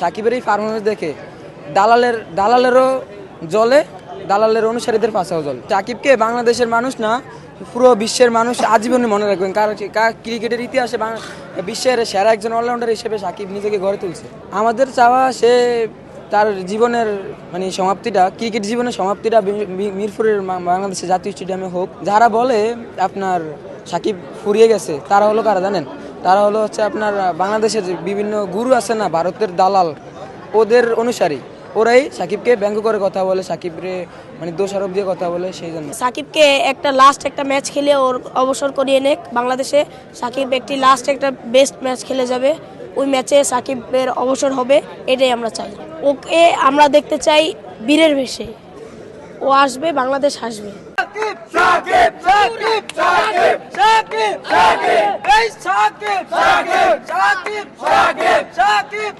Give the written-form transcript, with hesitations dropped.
সাকিবের এই পারফরমেন্স দেখে দালালেরও জলে, দালালের অনুসারীদের পাশাও জল। সাকিবকে বাংলাদেশের মানুষ না, পুরো বিশ্বের মানুষ আজীবনে মনে রাখবেন, কারণ ক্রিকেটের ইতিহাসে বিশ্বের সেরা একজন অলরাউন্ডার হিসেবে সাকিব নিজেকে গড়ে তুলছে। আমাদের চাওয়া সে তার জীবনের সমাপ্তিটা, ক্রিকেট জীবনের সমাপ্তিটা মিরপুরের বাংলাদেশের জাতীয় স্টেডিয়ামে হোক। যারা বলে আপনার সাকিব ফুরিয়ে গেছে, তারা হলো কারা জানেন? তারা হচ্ছে আপনার বাংলাদেশের বিভিন্ন গুরু আছে না, ভারতের দালাল, ওদের অনুসারী। ওরাই সাকিবকে ব্যঙ্গ করে কথা বলে, সাকিবরে দোষারোপ দিয়ে কথা বলে। সেই জন্য সাকিবকে একটা ম্যাচ খেলে ওর অবসর করিয়ে নেক বাংলাদেশে। সাকিব একটি একটা বেস্ট ম্যাচ খেলে যাবে, ওই ম্যাচে সাকিবের অবসর হবে, এটাই আমরা চাই। ওকে আমরা দেখতে চাই বীরের বেশে, ও আসবে, বাংলাদেশ আসবে। Sakib!